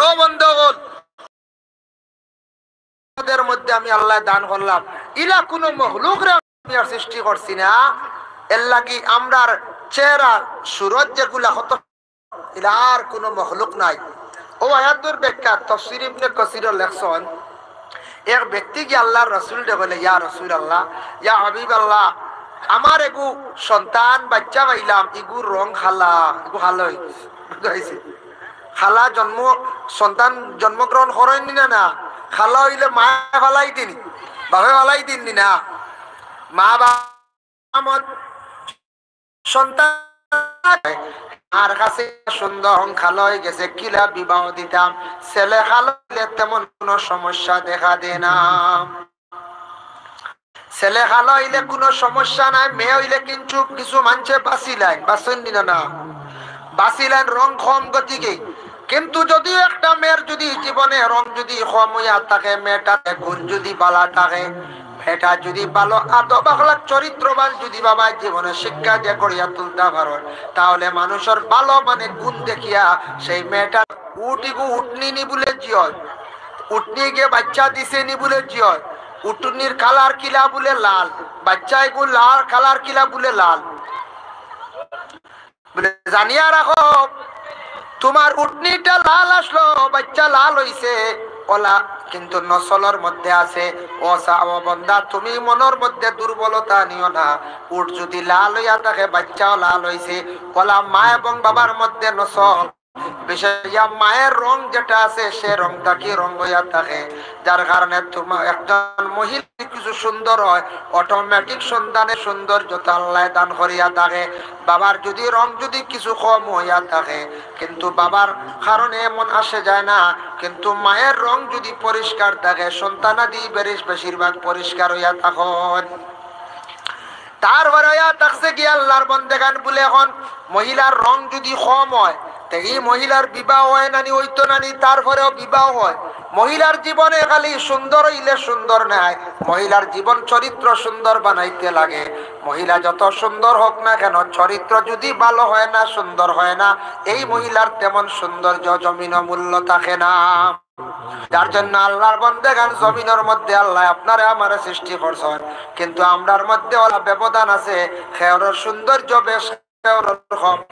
ও বন্ধুগণ, ওদের মধ্যে আমি আল্লাহ দান করলাম, ইলা কোন মখলুকরে আমি আর সৃষ্টি করছি না, এর লাগি আমরার চেহারা সুরত যেগুলা হতো ইলা আর কোন মখলুক নাই। ও আয়াতুর ব্যাখ্যা তাফসীর ইবনে কাসিরের লেখছেন, এক ব্যক্তি কি আল্লাহর রাসূল দে বলে, ইয়া রাসূল আল্লাহ, ইয়া হাবিব আল্লাহ, আমার এগু সন্তান বাচ্চা পাইলাম, ইগুর রং খালা, এগু ভালো হয়েছে। খালা সন্তান জন্মগ্রহণ করেননি না, না খালা হইলে মা ফালাই দিন, বাপে ফালাই দিন না, মা বাবা সন্তান আর কাছে সুন্দর খালো হয়ে গেছে, কিলা বিবাহ দিতাম, ছেলে খালো হইলে তেমন কোনো সমস্যা দেখা দেয় না। ছেলে খালো হইলে কোনো সমস্যা নাই, মেয়ে হইলে কিন্তু কিছু মানুষে বাঁচিলেন, বাঁচেন না, বাঁচিলেন রং কম গতিকে। কিন্তু যদিও একটা মেয়ের যদি জীবনে রং যদি কম হইয়া থাকে, মেয়েটাতে গুণ যদি বালা থাকে, মেয়েটা যদি ভালো আদব-আখলাক চরিত্রবান যদি বাবা জীবনে শিক্ষা দিয়ে করিয়া তুলতে পারো, তাহলে মানুষের ভালো মানে গুণ দেখিয়া সেই মেয়েটা উঠনি নি বলে জিয়, উঠনি গিয়ে বাচ্চা দিছে নি বলে জিয়, উটুনির কালার কিলা বলে লাল, বাচ্চা এগু লাল কালার কিলা বলে লাল। জানিয়া রাখো, তোমার উটনিটা লাল আসলো, বাচ্চা লাল হইছে, ওলা কিন্তু নসলের মধ্যে আছে। ও বন্দা, তুমি মনের মধ্যে দুর্বলতা নিও না। উট যদি লাল হইয়া থাকে, বাচ্চাও লাল হইছে, ওলা মা এবং বাবার মধ্যে নসল, বিষয় মায়ের রং যেটা আছে সে রংটা কি রং হইয়া থাকে, যার কারণে তোমার একজন মহিলা কিছু সুন্দর হয়, অটোমেটিক সন্তানের সৌন্দর্যতা আল্লাহ দান করিয়া থাকে। বাবার যদি রং যদি কিছু কম হইয়া থাকে, কিন্তু বাবার কারণে এমন আসে যায় না, কিন্তু মায়ের রং যদি পরিষ্কার থাকে, সন্তানাদি বেশিরভাগ পরিষ্কার হইয়া থাকেন। তারপরে হইয়া থাকছে কি আল্লাহর বন্দেগান বলে, এখন মহিলার রং যদি কম হয়, এই মহিলার বিবাহ হয় নানি, হইতো নানি, তারপরেও বিবাহ হয়। মহিলার জীবনে খালি সুন্দর হইলে সুন্দর নাই, মহিলার জীবন চরিত্র সুন্দর বানাইতে লাগে। মহিলা যত সুন্দর হোক না কেন, চরিত্র যদি ভালো হয় না, সুন্দর হয় না, এই মহিলার তেমন সৌন্দর্য জমিন মূল্য থাকে না। যার জন্য আল্লাহর বন্দেগান জমিনের মধ্যে আল্লাহ আপনারে আমারে সৃষ্টি করছেন, কিন্তু আমরার মধ্যে ব্যবধান আছে। খেয়রের সৌন্দর্য বেশ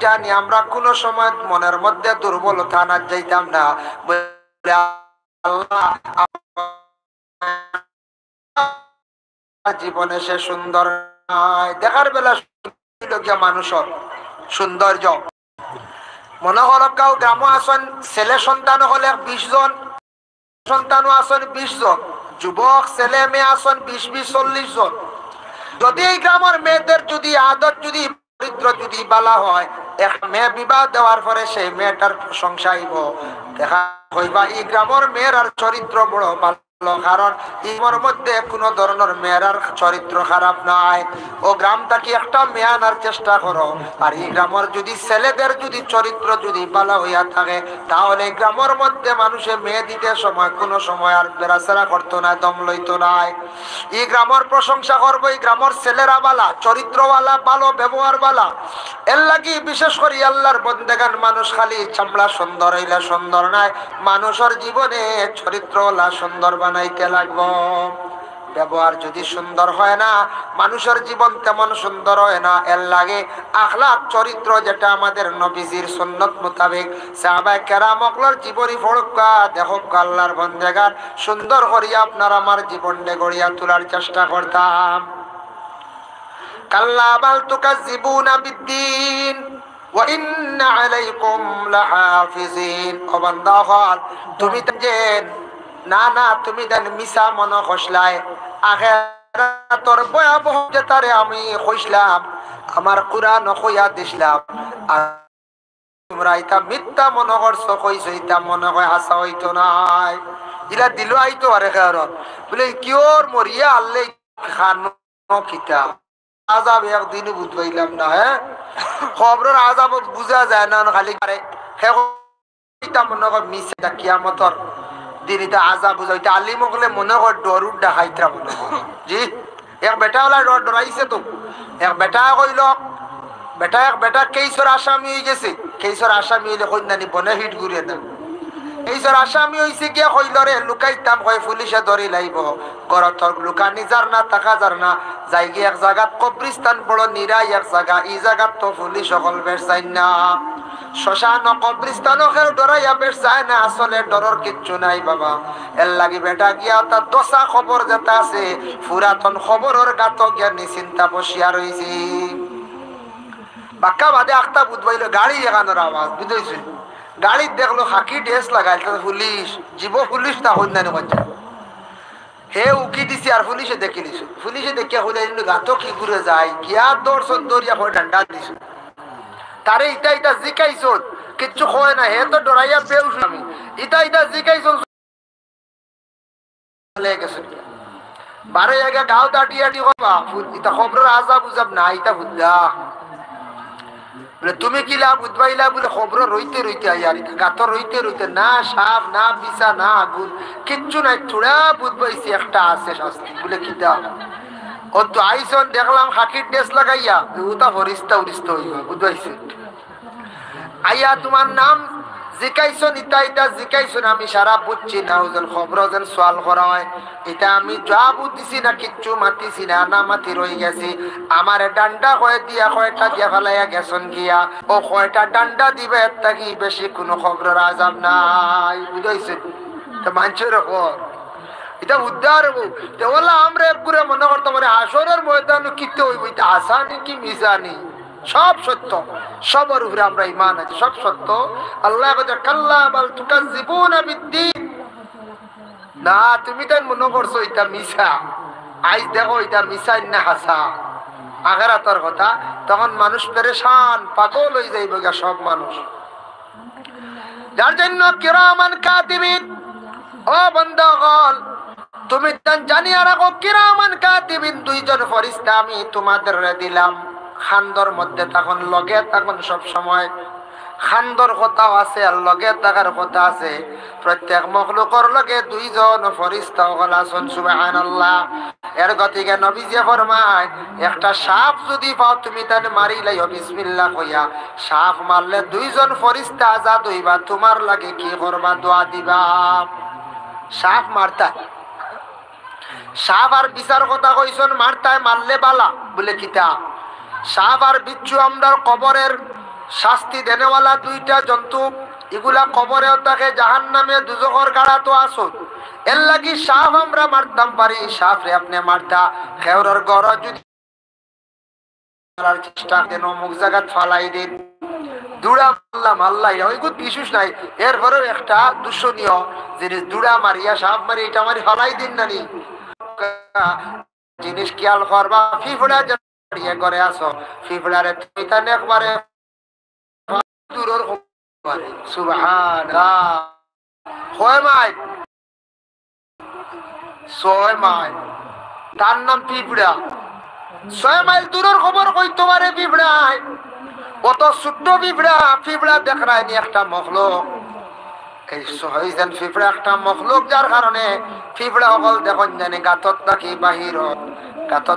জানি, আমরা কোন সময় মনের মধ্যে দুর্বলতা না যাইতাম না, আল্লাহ জীবনে সে সুন্দর দেখার বেলা মানুষের সৌন্দর্য। মনে হলো কাউ গ্রাম আসন ছেলে সন্তান হলে 20 জন, সন্তানও আসন 20 জন, যুবক ছেলে মেয়ে আসন 20-40 জন। যদি এই গ্রামের মেয়েদের যদি আদত যদি চরিত্র যদি বালা হয়, এক মেয়ে বিবাহ দেওয়ার পরে সেই মেয়েটার প্রশংসা হইব, দেখা হইবা এই গ্রামের মেয়ের আর চরিত্র বড় ভালো, কারণ ইমর মধ্যে কোন ধরনের মেয়েরার চরিত্র খারাপ নাই। ও গ্রামটা কি একটা মেয়ে আনার চেষ্টা করো, আর এই গ্রামের যদি ছেলেদের যদি চরিত্র যদি ভালো হইয়া থাকে, তাহলে গ্রামের মধ্যে মানুষে মেয়ে দিতে সময় কোন সময় আর বেড়াচেরা করতো না, দম লইতো নাই। এই গ্রামের প্রশংসা করবো, এই গ্রামের ছেলেরা বালা, চরিত্রওয়ালা, ভালো ব্যবহার বালা। এর লাগি বিশেষ করে আল্লাহর বন্দেগান মানুষ খালি চামড়া সুন্দর হইলে সুন্দর নাই, মানুষের জীবনে চরিত্রওয়ালা সুন্দর বানাইতে লাগবো। ব্যবহার যদি সুন্দর হয় না, মানুষের জীবন তেমন সুন্দর হয় না। এর লাগে আখলাক চরিত্র যেটা আমাদের নবীজির সুন্নত মোতাবেক সাহাবায়ে কেরামকলর জীবনী ফড়কা দেখো, আল্লাহর বন্দেগান সুন্দর করিয়া আপনার আমার জীবনটা গড়িয়া তোলার চেষ্টা করতাম। কাল্লা বাল তুকাজ্জিবুনা বিদ্দীন ওয়া ইন্না আলাইকুম লাহাফিজিন। ও বান্দা হল, তুমি যেন না না, তুমি দেন মিশা মনে খসলায়, আখিরাতের ভয়াবহ যেটারে আমি কইছিলাম, আমার কুরআন কইয়া দিছিলাম, আর তোমরা এটা মিথ্যা মনে করছো, কইছো এটা মনে হয় হাসা হইতো নাই, ইলা দিল আইতো আরে খেয়ারত বলে কিওর মরিয়া আল্লে খানো কিতা আজাব একদিন বুঝবাইলাম না। হ্যাঁ, খবরের আজাব বুঝা যায় না, খালি পারে এটা মনে কর মিশে কিয়ামতর দিন এটা আজাব বুঝা, এটা আলিম হলে মনে কর ডরুর ডাকাইতা মনে কর। জি, এক বেটা ওলা ডরাইছে তো, এক বেটা কইল, বেটা কেইসর আসামি হয়ে গেছে, কেইসর আসামি হইলে কন্যানি বনে হিট ঘুরিয়ে দেন, পুলিশের আসামি হইছে গিয়া হইলরে লুকাইতাম হয় পুলিশে ধরি লাইব গরত লুকা নিজার না টাকা যার না যাই গিয়ে এক জায়গাত কবরিস্তান বড় নিরাই এক জায়গা এই জায়গাত তো পুলিশ সকল বের চাই না শ্মশান কবরিস্তান খেল ডরাইয়া বের চায় না আসলে ডরর কিচ্ছু নাই বাবা এর লাগি বেটা গিয়া তার দশা খবর যেটা আছে পুরাতন খবরের গাত গিয়া নিশ্চিন্তা বসিয়া রয়েছি বাক্কা বাদে আখতা বুধবাইল গাড়ি এখানোর আওয়াজ বুঝেছি গাড়ি দেখলো হাকি ড্রেস লাগাই পুলিশ জীব পুলিশ তা হইনানি বাচ্চা হে উকি দিছি আর পুলিশে দেখি দিছো পুলিশে দেখিয়া হইলে গাতো কি ঘুরে যায় গিয়া দর্শন দরিয়া হয়ে ডান্ডা দিছো তারে ইটা ইটা জিকাইছ কিচ্ছু হয় না হে তো ডরাইয়া বেউস আমি ইটা জিকাইছ বারে জায়গা গাও দাটিয়াটি হবা ইটা খবরের আজাব উজাব না ইটা বুঝলা বলে তুমি কি লাভ বুঝবাইলা বলে খবর রইতে রইতে আইয়ার গাত রইতে রইতে না সাপ না বিছা না আগুন কিচ্ছু নাই থোড়া বুঝবাইছি একটা আছে শাস্তি বলে কি দা ও তো আইসন দেখলাম হাকির ড্রেস লাগাইয়া ওটা ফরিস্তা উরিস্তা হইবা বুঝবাইছি আইয়া তোমার নাম জিকাইছন ইটা জিকাইছন আমি সারা বুঝছি না ওজন খবর ওজন সোয়াল করা হয় এটা আমি জবাব দিছি না কিচ্ছু মাতিছি না মাতি রই গেছি আমার ডান্ডা কয়ে দিয়া কয়টা দিয়া ফেলাইয়া গেছন গিয়া ও কয়টা ডান্ডা দিবে এর থাকি বেশি কোনো খবরের আজাব নাই বুঝাইছে তো মানুষের খবর এটা উদ্ধার হবো ওলা আমরা একগুড়ে মনে করতাম হাসরের ময়দান কিতে হইব এটা আসানি কি মিজানি সব সত্য সবার উপরে আমরা ঈমান আছে সব সত্য আল্লাহ বলে কাল্লা বাল তুকাজ্জিবুনা বিদ্দীন না তুমি তো মনে করছো এটা মিছা আজ দেখো এটা মিছা না হাসা আখিরাতের কথা তখন মানুষ পেরেশান পাগল হয়ে যাইব গা সব মানুষ যার জন্য কিরামান কাতিবিন ও বান্দাগণ তুমি জানিয়া রাখো কিরামান কাতিবিন দুইজন ফেরেশতা আমি তোমাদের দিলাম খান্দর মধ্যে তখন লগে তখন সব সময় খান্দর কথাও আছে আর লগে থাকার কথা আছে প্রত্যেক মখলুকর লগে দুইজন ফেরেশতা আছেন সুবহানাল্লাহ এর গতিকে নবীজি ফরমায় একটা সাপ যদি পাও তুমি তাকে মারি লাইও বিসমিল্লাহ কইয়া সাপ মারলে দুইজন ফেরেশতা আজাদ হইবা তোমার লাগে কি করবা দোয়া দিবা সাপ মারতা সাপ আর বিচার কথা কইছন মারতায় মারলে বালা বলে কিতা সাপ আর বিচ্ছু আমরা কবরের শাস্তি দেনেওয়ালা দুইটা জন্তু এগুলা কবরেও থাকে জাহান্নামে দুজখর গাড়া তো আসুন এর লাগি সাপ আমরা মারতাম পারি সাপ রে আপনি মারতা খেওরের গড় যদি চেষ্টা দেন অমুক জায়গা ফালাই দিন দুড়া মারলাম আল্লাহ ওইগুলো বিশেষ নাই এরপরেও একটা দূষণীয় জিনিস দুড়া মারিয়া সাপ মারি এটা মারি ফালাই দিন নানি জিনিস খেয়াল করবা ফিফড়া করে আসো ফিফড়ারে তুমি তানে একবারে দূরের সুবহানাল্লাহ 6 মাইল তার নাম পিঁপড়া 6 মাইল দূরের খবর কইতে পারে পিঁপড়ায় কত ছোট্ট পিঁপড়া দেখায়নি একটা মখলুক এই সহিজন পিঁপড়া একটা মখলুক যার কারণে পিঁপড়া সকল দেখুন জানি গাতত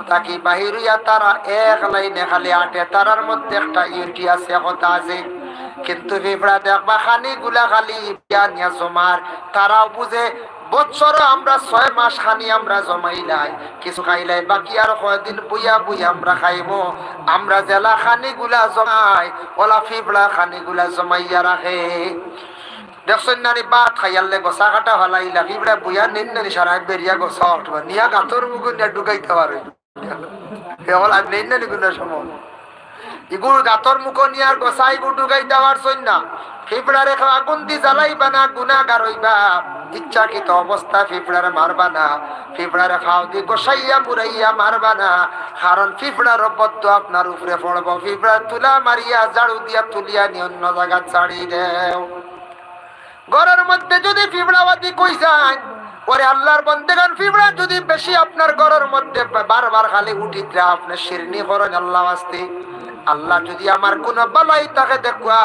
থাকি বাহির হইয়া তারা এক লাইনে খালি আটে তারার মধ্যে একটা ইউটি আছে কথা আছে কিন্তু পিঁপড়া দেখবা খানি গুলা খালি নিয়া জমার তারাও বুঝে বছর আমরা 6 মাস খানি আমরা জমাইলাই কিছু খাইলাই বাকি আর কয়দিন বুইয়া আমরা খাইবো আমরা জেলা খানি গুলা জমাই ওলা পিঁপড়া খানি গুলা জমাইয়া রাখে দেখছেন নানি বাদ খাইয়ালে গোসা কাটা ভালাইলা পিঁপড়া বুইয়া নিন নানি সারা বেরিয়া গোসা উঠবা নিয়া গাতর মুখ নিয়ে ঢুকাইতে পারে কেবল আর নেই নানি গুণের সময় ইগুর গাতর মুখ নিয়ে আর গোসা ইগুর ঢুকাইতে পারছেন না পিঁপড়ারে আগুন দি জ্বালাইবা না গুনাহগার হইবা ইচ্ছাকৃত অবস্থা পিঁপড়ারে মারবা না পিঁপড়ারে খাও দি গোসাইয়া মুরাইয়া মারবা না কারণ পিঁপড়ার বদ্ধ আপনার উপরে পড়ব পিঁপড়া তুলা মারিয়া ঝাড়ু দিয়া তুলিয়া নিয়ে অন্য জায়গা ছাড়ি দেও ঘরের মধ্যে যদি পিঁপড়াবাদি কই যায় ওরে আল্লাহর বন্দেগান পিঁপড়া যদি বেশি আপনার ঘরের মধ্যে বারবার খালি উঠিতে আপনি শিরনি করেন আল্লাহ আসতে আল্লাহ যদি আমার কোন বালাই তাকে দেখুয়া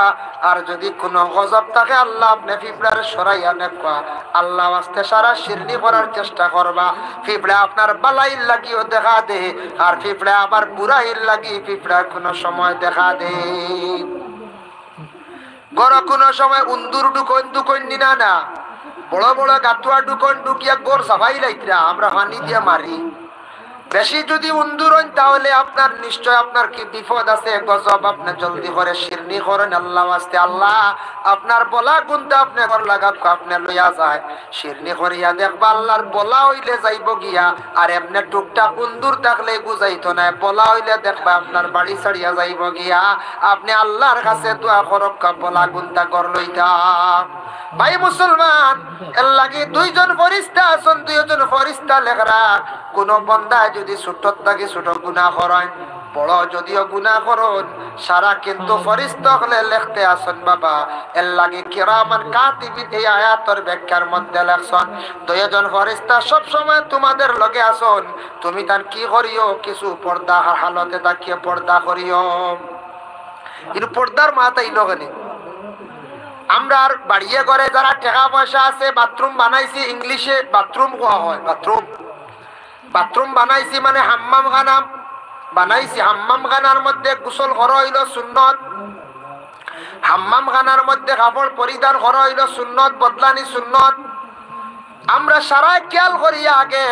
আর যদি কোন গজব থাকে আল্লাহ আপনি পিঁপড়ার সরাইয়া দেখুয়া আল্লাহ আসতে সারা শিরনি করার চেষ্টা করবা পিঁপড়া আপনার বালাইর লাগিও দেখা দে আর পিঁপড়া আবার বুড়াইর লাগি পিঁপড়া কোনো সময় দেখা দে গড় কোনো সময় উন্দুর ঢুকন না বড় বড় গাতুয়া ঢুকন ঢুকিয়া গোর সাফাই লাইতরা আমরা পানি দিয়ে মারি। বেশি যদি উন্দুর হন তাহলে আপনার নিশ্চয় আপনার কি বিপদ আছে, গজব। আপনি জলদি করে শিরনি করেন আল্লাহ আস্তে, আল্লাহ আপনার বলা গুনতে আপনি ঘর লাগাব আপনি লইয়া যায় শিরনি করিয়া দেখবা আল্লাহর বলা হইলে যাইব গিয়া। আর এমনি টুকটাক উন্দুর থাকলে বুঝাইতো না, বলা হইলে দেখবা আপনার বাড়ি ছাড়িয়া যাইব গিয়া। আপনি আল্লাহর কাছে দোয়া করক বলা গুনতা ঘর লইতা। ভাই মুসলমান, এর লাগি দুইজন ফরিস্তা আছেন, দুইজন ফরিস্তা লেখরা। কোন বন্দা যদি ছোট থাকি ছোট গুনাহ করেন, বড় যদিও গুনাহ করেন, সারা কিন্তু ফরিস্তা হলে লিখতে আসেন বাবা। এর লাগি কিরামান কাতিবিন এই আয়াতের ব্যাখ্যার মধ্যে লেখছেন দুইজন ফরিস্তা সব সময় তোমাদের লগে আসেন। তুমি তার কি করিও, কিছু পর্দা হালতে তাকিয়ে পর্দা করিও। কিন্তু পর্দার মাথায় লগেনি আমরা আর বাড়িয়ে ঘরে যারা টাকা পয়সা আছে বাথরুম বানাইছি, ইংলিশে বাথরুম কোয়া হয়। বাথরুম বানাইছি মানে হাম্মাম খানা বানাইছি। হাম্মাম খানার মধ্যে গোসল করা হইল সুন্নত, হাম্মাম খানার মধ্যে কাপড় পরিধান করা হইল সুন্নত, বদলানি সুন্নত। আমরা সারাই খেয়াল করিয়া আগে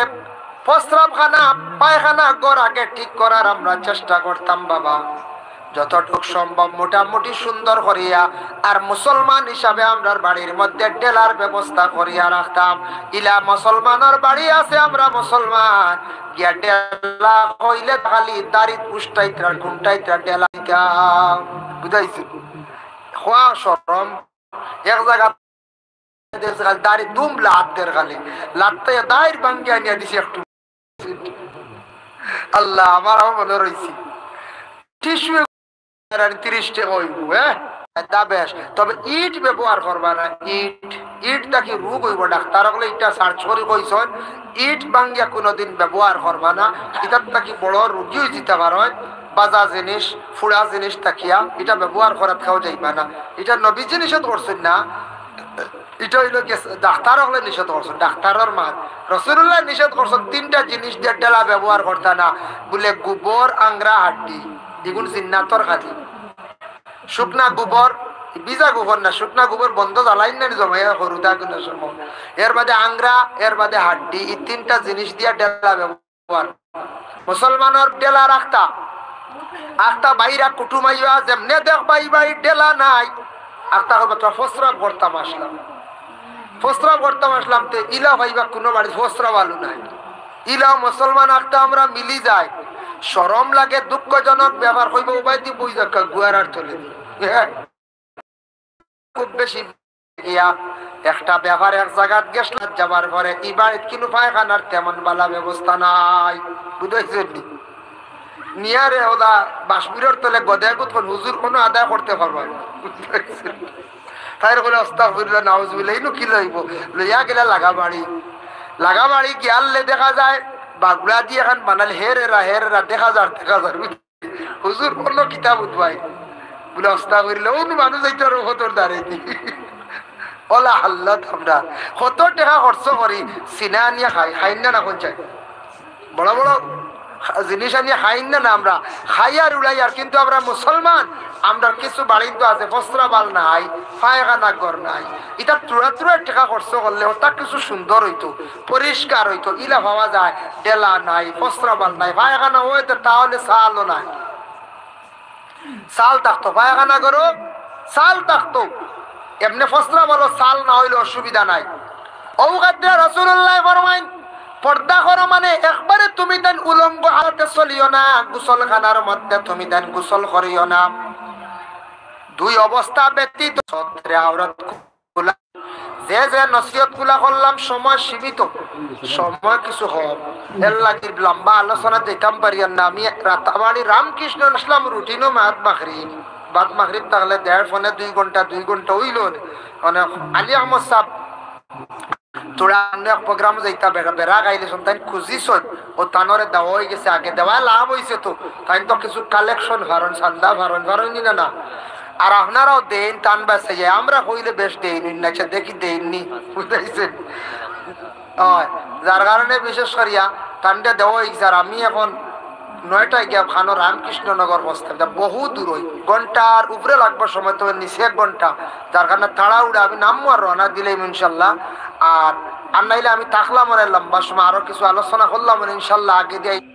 প্রস্রাব খানা পায়খানা ঘর আগে ঠিক করার আমরা চেষ্টা করতাম বাবা, যতটুক সম্ভব মোটামুটি সুন্দর করিয়া। আর মুসলমান হিসাবে আমরা বাড়ির মধ্যে ডেলার ব্যবস্থা করিয়া রাখতাম। ইলা মুসলমানের বাড়ি আছে, আমরা মুসলমান গিয়া ডেলা হইলে খালি দাড়ি পুষ্টাইত্রা ঘুমটাইত্রা ডেলা দিতাম। বুঝাইছি খোয়া শরম এক জায়গা দাড়ি দুম লাতের খালি লাতে দায়ের ভাঙ্গিয়া নিয়ে দিছি একটু। আল্লাহ আমার মনে রয়েছি টিস্যু 30 টাকা হইব, হ্যাঁ তবে ইট ব্যবহার করবা না। ইট তাকে রোগ হইব, ডাক্তার হলে এটা সার্চ করে কইছেন ইট ভাঙ্গিয়া কোনোদিন ব্যবহার করবা না। এটার তাকে বড় রোগী হয়ে যেতে পারেন। বাজা জিনিস ফুড়া জিনিস তাকিয়া এটা ব্যবহার করার খাওয়া যাইবা না। এটা নবীজি নিষেধ করছেন না, এটা হইল ডাক্তার হলে নিষেধ করছেন, ডাক্তারের মাত রাসূলুল্লাহ নিষেধ করছেন 3টা জিনিস দিয়ে ডেলা ব্যবহার করতে না। বলে গোবর, আংরা, হাড্ডি, এগুলো জিন্নাতর খালি। শুকনা গোবর, বিজা গোবর না, শুকনা গোবর বন্ধ জ্বালাইন না জমাইয়া সরু থাকুন সময়। এর বাদে আংরা, এর বাদে হাড্ডি, এই 3টা জিনিস দিয়ে ডেলা ব্যবহার। মুসলমানের ডেলা রাখতা আখতা বাইরা কুটুমাইয়া যেমনে দেখ বাই ডেলা নাই আখতা হবে তো ফসরাব করতাম আসলাম, ফসরাব করতাম আসলাম। তো ইলা ভাইবা কোনো বাড়ি ফসরাব আলু নাই। ইলা মুসলমান আখতা আমরা মিলি যায়, শরম লাগে, দুঃখজনক ব্যাপার হইব। উপায় দিয়ে বই দেখা গুয়ার চলে খুব বেশি গিয়া একটা ব্যাপার এক জায়গাত গেছলাম যাবার পরে এবার কিন্তু পায়খানার তেমন বালা ব্যবস্থা নাই। বুঝাইছেন নিয়ারে ওদা বাসমিরের তলে গদে কোন হুজুর কোনো আদায় করতে পারবো তাই বলে আস্তাগফিরুল্লাহ নাউজুবিল্লাহ ইনু কি লইব লইয়া গেলে লাগা বাড়ি গিয়ালে দেখা যায় বাগুলা দিয়ে এখন বানালে হেরেরা দেখা যার হুজুর কোনো কিতাব উঠবাই বলে আস্তাগফিরুল্লাহ অন্য মানুষ যাইতে আর হতর দাঁড়িয়ে দি ওলা হাল্লাত। আমরা কত টাকা খরচ করি সিনা নিয়ে খাই না কোন চাই বড় বড় জিনিস আনিয়ে খাই না আমরা খাই আর উড়াই আর। কিন্তু আমরা মুসলমান, আমরা কিছু বাড়ি তো আছে ফসরা বাল নাই, পায়খানা ঘর নাই। এটা তুরা টাকা খরচ করলে ওটা কিছু সুন্দর হইতো, পরিষ্কার হইতো। ইলা ভাবা যায় ডেলা নাই, ফসরা বাল নাই, পায়খানা হইতো তাহলে চালও নাই। চাল থাকতো পায়খানা করো, চাল থাকতো এমনি ফসরা বলো, চাল না হইলে অসুবিধা নাই। ঔকাদ্রা রাসূলুল্লাহ ফরমাইন পর্দা করো মানে একবারে তুমি দেন উলঙ্গ হালতে চলিও না, গোসলখানার মধ্যে তুমি দেন গোসল করিও না। 2 অবস্থা ব্যতীত আওরাত খোলা। যে নসিহত গুলা করলাম সময় সীমিত, সময় কিছু হোক এর লাগি লম্বা আলোচনা দিতাম পারি না। আমি রাতাবাড়ি রামকৃষ্ণ ইসলাম রুটিনও বাদ মাগরিব থাকলে 1.5 ফোনে 2 ঘন্টা হইল। মানে আলী আহমদ সাহেব তোরা অনেক প্রোগ্রাম যাইতা বেড়া গাইলে তাই খুঁজিস ও তানরে দেওয়া হয়ে গেছে, আগে দেওয়া লাভ হয়েছে। তো তাই তো কিছু কালেকশন ভারণ চান্দা ভারণ না। আর আপনারাও দেন টান বেসে যায়, আমরা হইলে বেশ দেইনি না, দেখি দেননি, বুঝতেছেন। যার কারণে বিশেষ করিয়া টানটা দেওয়া হয়েছে। আর আমি এখন 9টায় গিয়া খানো রামকৃষ্ণনগর বসতে বহু দূর ওই ঘন্টার উপরে লাগবার সময়, তবে নিচে 1 ঘন্টা। যার কারণে তাড়াহুড়া আমি নামবো আর রওনা দিলেই ইনশাল্লাহ। আর আর নাইলে আমি থাকলাম লম্বা সময় আরো কিছু আলোচনা করলাম ইনশাল্লাহ আগে দিয়ে